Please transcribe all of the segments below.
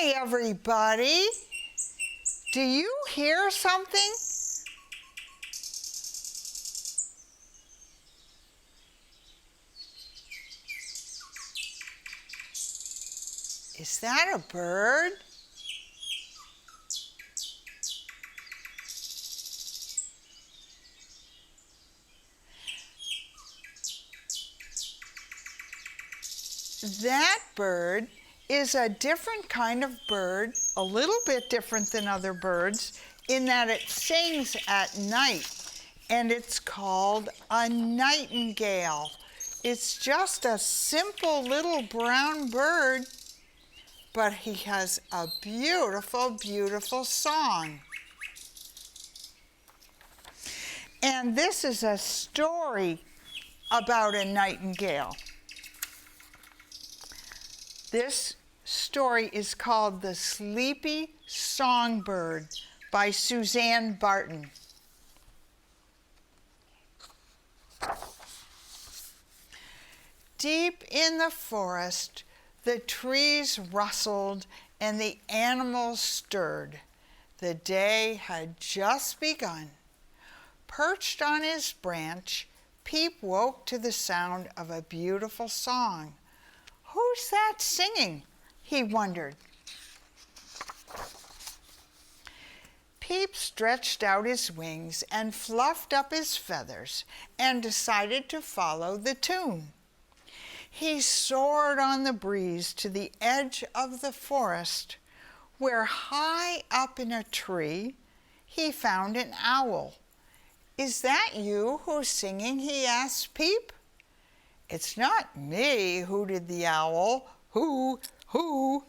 Hi, everybody. Do you hear something? Is that a bird? That bird is a different kind of bird, a little bit different than other birds, in that it sings at night, and it's called a nightingale. It's just a simple little brown bird, but he has a beautiful, beautiful song. And this is a story about a nightingale. This story is called The Sleepy Songbird by Suzanne Barton. Deep in the forest, the trees rustled and the animals stirred. The day had just begun. Perched on his branch, Peep woke to the sound of a beautiful song. Who's that singing? He wondered. Peep stretched out his wings and fluffed up his feathers and decided to follow the tune. He soared on the breeze to the edge of the forest, where high up in a tree he found an owl. Is that you who's singing? He asked Peep. It's not me, hooted the owl. Hoo, hoo.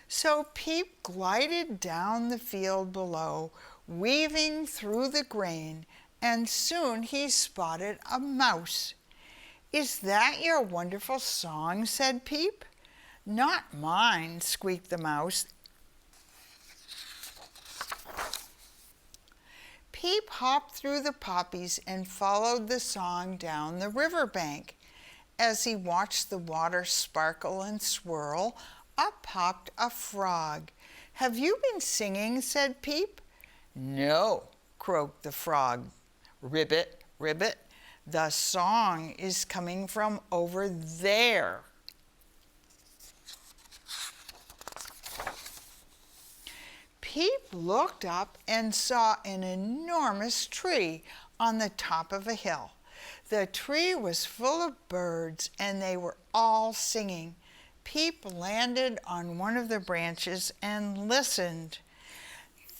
So Peep glided down the field below, weaving through the grain, and soon he spotted a mouse. Is that your wonderful song? Said Peep. Not mine, squeaked the mouse. Peep hopped through the poppies and followed the song down the riverbank. As he watched the water sparkle and swirl, up popped a frog. Have you been singing? Said Peep. No, croaked the frog. Ribbit, ribbit, the song is coming from over there. Peep looked up and saw an enormous tree on the top of a hill. The tree was full of birds, and they were all singing. Peep landed on one of the branches and listened.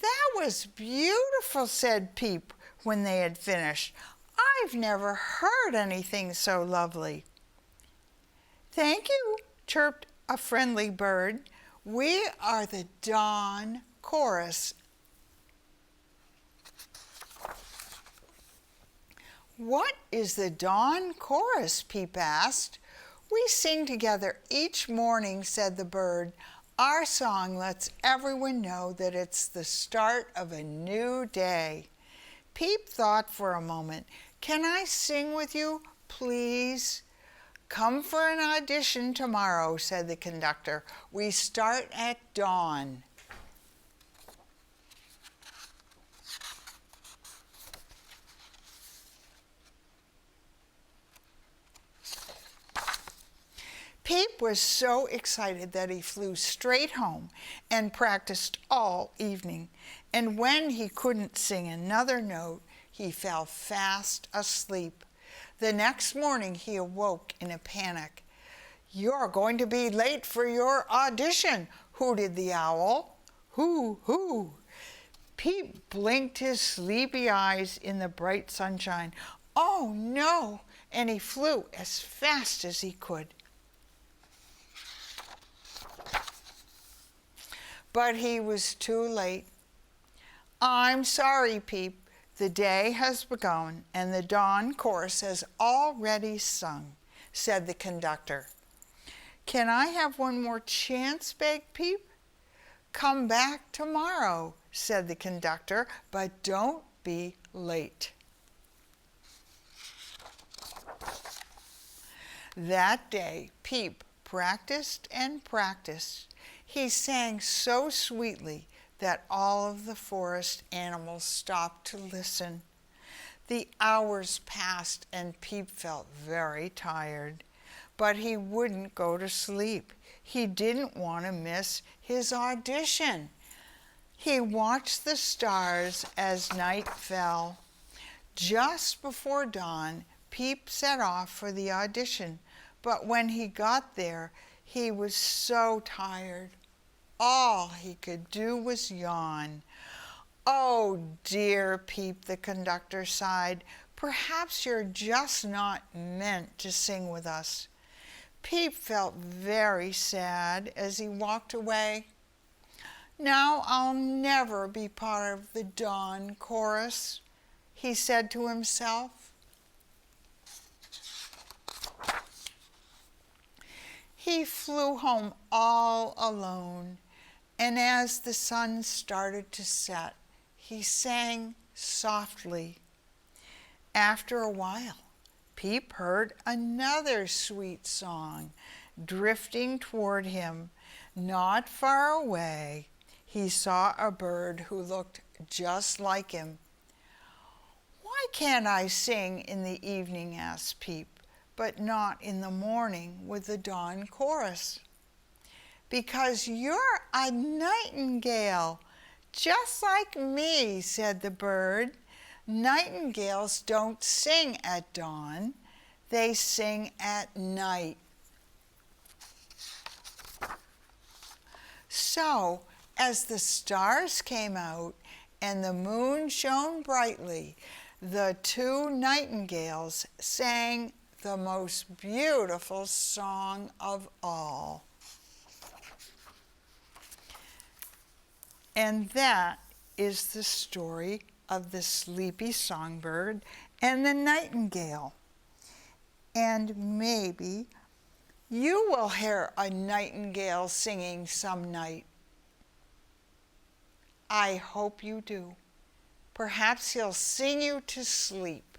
That was beautiful, said Peep when they had finished. I've never heard anything so lovely. Thank you, chirped a friendly bird. We are the dawn chorus. What is the dawn chorus? Peep asked. We sing together each morning, said the bird. Our song lets everyone know that it's the start of a new day. Peep thought for a moment. Can I sing with you, please? Come for an audition tomorrow, said the conductor. We start at dawn. Peep was so excited that he flew straight home and practiced all evening. And when he couldn't sing another note, he fell fast asleep. The next morning he awoke in a panic. You're going to be late for your audition, hooted the owl. Hoo, hoo. Peep blinked his sleepy eyes in the bright sunshine. Oh no! And he flew as fast as he could. But he was too late. I'm sorry, Peep. The day has begun and the dawn chorus has already sung, said the conductor. Can I have one more chance? Begged Peep. Come back tomorrow, said the conductor, but don't be late. That day, Peep practiced and practiced. He sang so sweetly that all of the forest animals stopped to listen. The hours passed and Peep felt very tired, but he wouldn't go to sleep. He didn't want to miss his audition. He watched the stars as night fell. Just before dawn, Peep set off for the audition, but when he got there, he was so tired. All he could do was yawn. "Oh dear, Peep," the conductor sighed, "perhaps you're just not meant to sing with us." Peep felt very sad as he walked away. "Now I'll never be part of the dawn chorus," he said to himself. He flew home all alone, and as the sun started to set, he sang softly. After a while, Peep heard another sweet song drifting toward him. Not far away, he saw a bird who looked just like him. "Why can't I sing in the evening," asked Peep, "but not in the morning with the dawn chorus?" "Because you're a nightingale, just like me," said the bird. "Nightingales don't sing at dawn, they sing at night." So, as the stars came out and the moon shone brightly, the two nightingales sang the most beautiful song of all. And that is the story of the sleepy songbird and the nightingale. And maybe you will hear a nightingale singing some night. I hope you do. Perhaps he'll sing you to sleep.